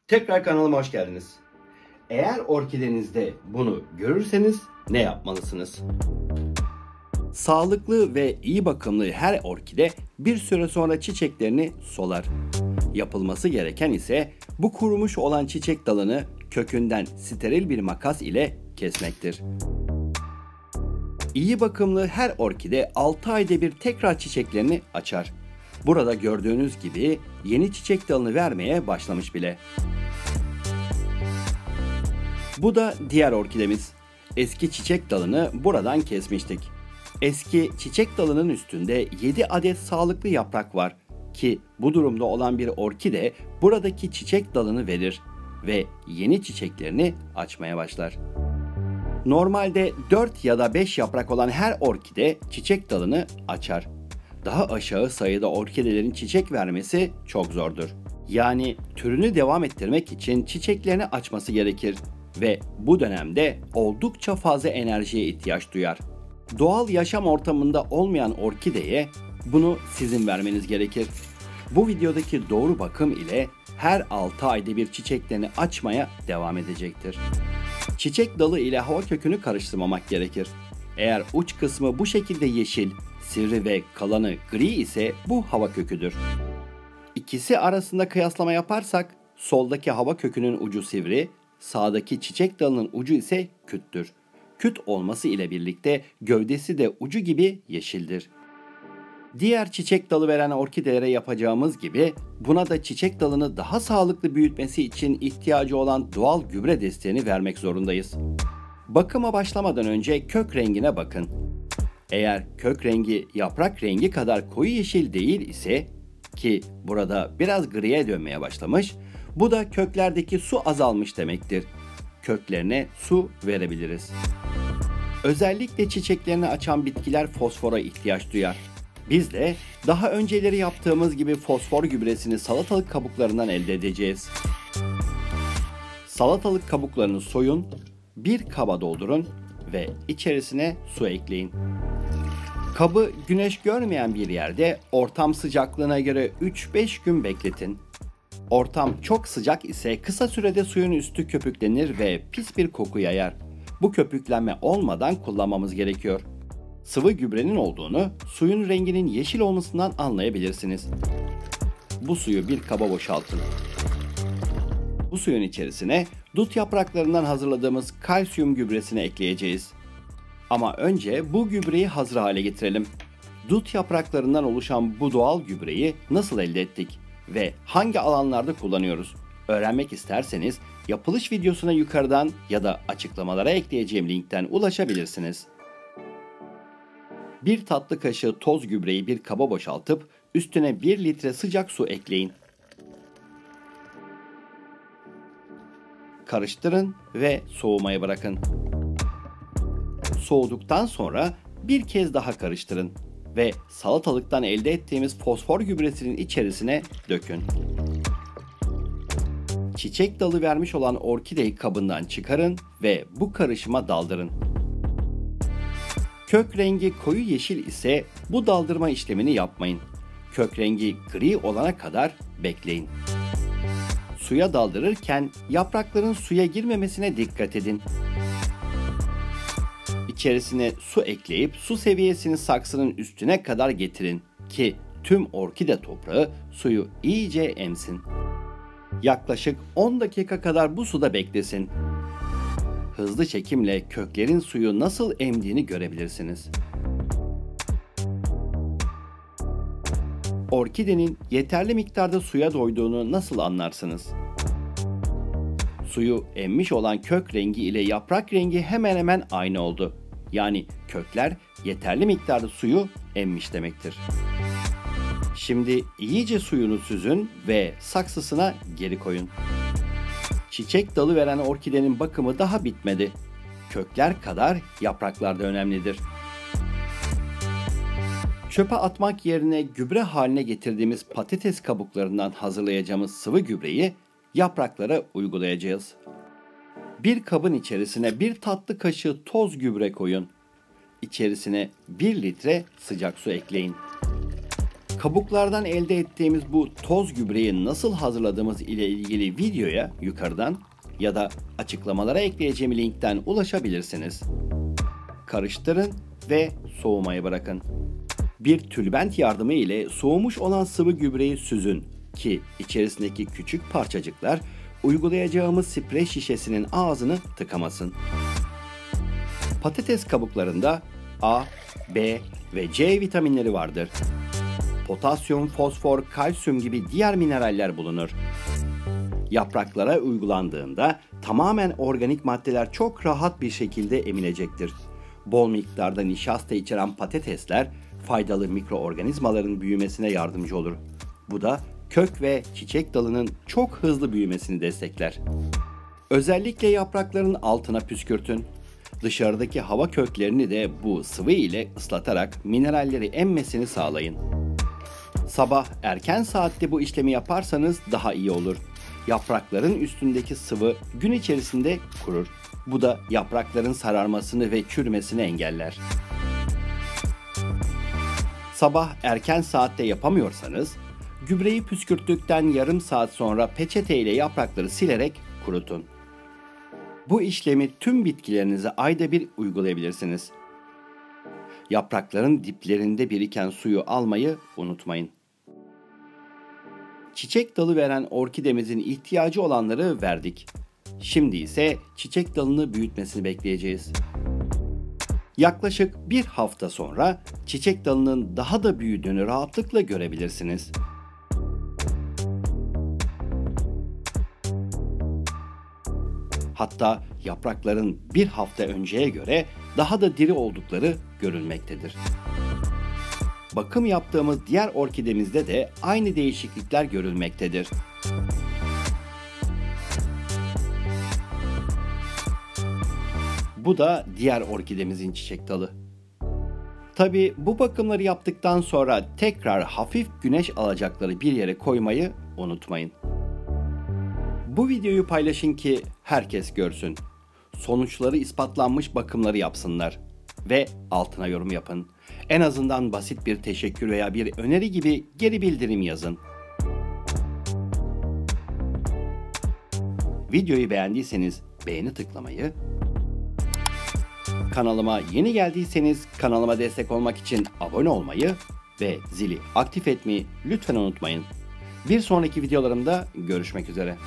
Tekrar kanalıma hoş geldiniz. Eğer orkidenizde bunu görürseniz ne yapmalısınız? Sağlıklı ve iyi bakımlı her orkide bir süre sonra çiçeklerini solar. Yapılması gereken ise bu kurumuş olan çiçek dalını kökünden steril bir makas ile kesmektir. İyi bakımlı her orkide 6 ayda bir tekrar çiçeklerini açar. Burada gördüğünüz gibi yeni çiçek dalını vermeye başlamış bile. Bu da diğer orkidemiz. Eski çiçek dalını buradan kesmiştik. Eski çiçek dalının üstünde 7 adet sağlıklı yaprak var ki bu durumda olan bir orkide buradaki çiçek dalını verir ve yeni çiçeklerini açmaya başlar. Normalde 4 ya da 5 yaprak olan her orkide çiçek dalını açar. Daha aşağı sayıda orkidelerin çiçek vermesi çok zordur. Yani türünü devam ettirmek için çiçeklerini açması gerekir ve bu dönemde oldukça fazla enerjiye ihtiyaç duyar. Doğal yaşam ortamında olmayan orkideye bunu sizin vermeniz gerekir. Bu videodaki doğru bakım ile her 6 ayda bir çiçeklerini açmaya devam edecektir. Çiçek dalı ile hava kökünü karıştırmamak gerekir. Eğer uç kısmı bu şekilde yeşil, sivri ve kalanı gri ise bu hava köküdür. İkisi arasında kıyaslama yaparsak soldaki hava kökünün ucu sivri, sağdaki çiçek dalının ucu ise küttür. Küt olması ile birlikte gövdesi de ucu gibi yeşildir. Diğer çiçek dalı veren orkidelere yapacağımız gibi buna da çiçek dalını daha sağlıklı büyütmesi için ihtiyacı olan doğal gübre desteğini vermek zorundayız. Bakıma başlamadan önce kök rengine bakın. Eğer kök rengi yaprak rengi kadar koyu yeşil değil ise ki burada biraz griye dönmeye başlamış, bu da köklerdeki su azalmış demektir. Köklerine su verebiliriz. Özellikle çiçeklerini açan bitkiler fosfora ihtiyaç duyar. Biz de daha önceleri yaptığımız gibi fosfor gübresini salatalık kabuklarından elde edeceğiz. Salatalık kabuklarını soyun, bir kaba doldurun ve içerisine su ekleyin. Kabı güneş görmeyen bir yerde ortam sıcaklığına göre 3-5 gün bekletin. Ortam çok sıcak ise kısa sürede suyun üstü köpüklenir ve pis bir koku yayar. Bu köpüklenme olmadan kullanmamız gerekiyor. Sıvı gübrenin olduğunu suyun renginin yeşil olmasından anlayabilirsiniz. Bu suyu bir kaba boşaltın. Bu suyun içerisine dut yapraklarından hazırladığımız kalsiyum gübresini ekleyeceğiz. Ama önce bu gübreyi hazır hale getirelim. Dut yapraklarından oluşan bu doğal gübreyi nasıl elde ettik ve hangi alanlarda kullanıyoruz? Öğrenmek isterseniz yapılış videosuna yukarıdan ya da açıklamalara ekleyeceğim linkten ulaşabilirsiniz. Bir tatlı kaşığı toz gübreyi bir kaba boşaltıp üstüne 1 litre sıcak su ekleyin. Karıştırın ve soğumaya bırakın. Soğuduktan sonra bir kez daha karıştırın ve salatalıktan elde ettiğimiz fosfor gübresinin içerisine dökün. Çiçek dalı vermiş olan orkideyi kabından çıkarın ve bu karışıma daldırın. Kök rengi koyu yeşil ise bu daldırma işlemini yapmayın. Kök rengi gri olana kadar bekleyin. Suya daldırırken yaprakların suya girmemesine dikkat edin. İçerisine su ekleyip su seviyesini saksının üstüne kadar getirin ki tüm orkide toprağı suyu iyice emsin. Yaklaşık 10 dakika kadar bu suda beklesin. Hızlı çekimle köklerin suyu nasıl emdiğini görebilirsiniz. Orkidenin yeterli miktarda suya doyduğunu nasıl anlarsınız? Suyu emmiş olan kök rengi ile yaprak rengi hemen hemen aynı oldu. Yani kökler yeterli miktarda suyu emmiş demektir. Şimdi iyice suyunu süzün ve saksısına geri koyun. Çiçek dalı veren orkidenin bakımı daha bitmedi. Kökler kadar yapraklar da önemlidir. Çöpe atmak yerine gübre haline getirdiğimiz patates kabuklarından hazırlayacağımız sıvı gübreyi yapraklara uygulayacağız. Bir kabın içerisine bir tatlı kaşığı toz gübre koyun. İçerisine 1 litre sıcak su ekleyin. Kabuklardan elde ettiğimiz bu toz gübreyi nasıl hazırladığımız ile ilgili videoya yukarıdan ya da açıklamalara ekleyeceğim linkten ulaşabilirsiniz. Karıştırın ve soğumaya bırakın. Bir tülbent yardımı ile soğumuş olan sıvı gübreyi süzün ki içerisindeki küçük parçacıklar uygulayacağımız sprey şişesinin ağzını tıkamasın. Patates kabuklarında A, B ve C vitaminleri vardır. Potasyum, fosfor, kalsiyum gibi diğer mineraller bulunur. Yapraklara uygulandığında tamamen organik maddeler çok rahat bir şekilde emilecektir. Bol miktarda nişasta içeren patatesler faydalı mikroorganizmaların büyümesine yardımcı olur. Bu da kök ve çiçek dalının çok hızlı büyümesini destekler. Özellikle yaprakların altına püskürtün. Dışarıdaki hava köklerini de bu sıvı ile ıslatarak mineralleri emmesini sağlayın. Sabah erken saatte bu işlemi yaparsanız daha iyi olur. Yaprakların üstündeki sıvı gün içerisinde kurur. Bu da yaprakların sararmasını ve çürümesini engeller. Sabah erken saatte yapamıyorsanız, gübreyi püskürttükten yarım saat sonra peçete ile yaprakları silerek kurutun. Bu işlemi tüm bitkilerinize ayda bir uygulayabilirsiniz. Yaprakların diplerinde biriken suyu almayı unutmayın. Çiçek dalı veren orkidemizin ihtiyacı olanları verdik. Şimdi ise çiçek dalını büyütmesini bekleyeceğiz. Yaklaşık bir hafta sonra çiçek dalının daha da büyüdüğünü rahatlıkla görebilirsiniz. Hatta yaprakların bir hafta önceye göre daha da diri oldukları görülmektedir. Bakım yaptığımız diğer orkidemizde de aynı değişiklikler görülmektedir. Bu da diğer orkidemizin çiçek dalı. Tabii bu bakımları yaptıktan sonra tekrar hafif güneş alacakları bir yere koymayı unutmayın. Bu videoyu paylaşın ki herkes görsün. Sonuçları ispatlanmış bakımları yapsınlar. Ve altına yorum yapın. En azından basit bir teşekkür veya bir öneri gibi geri bildirim yazın. Videoyu beğendiyseniz beğeni tıklamayı, kanalıma yeni geldiyseniz kanalıma destek olmak için abone olmayı ve zili aktif etmeyi lütfen unutmayın. Bir sonraki videolarımda görüşmek üzere.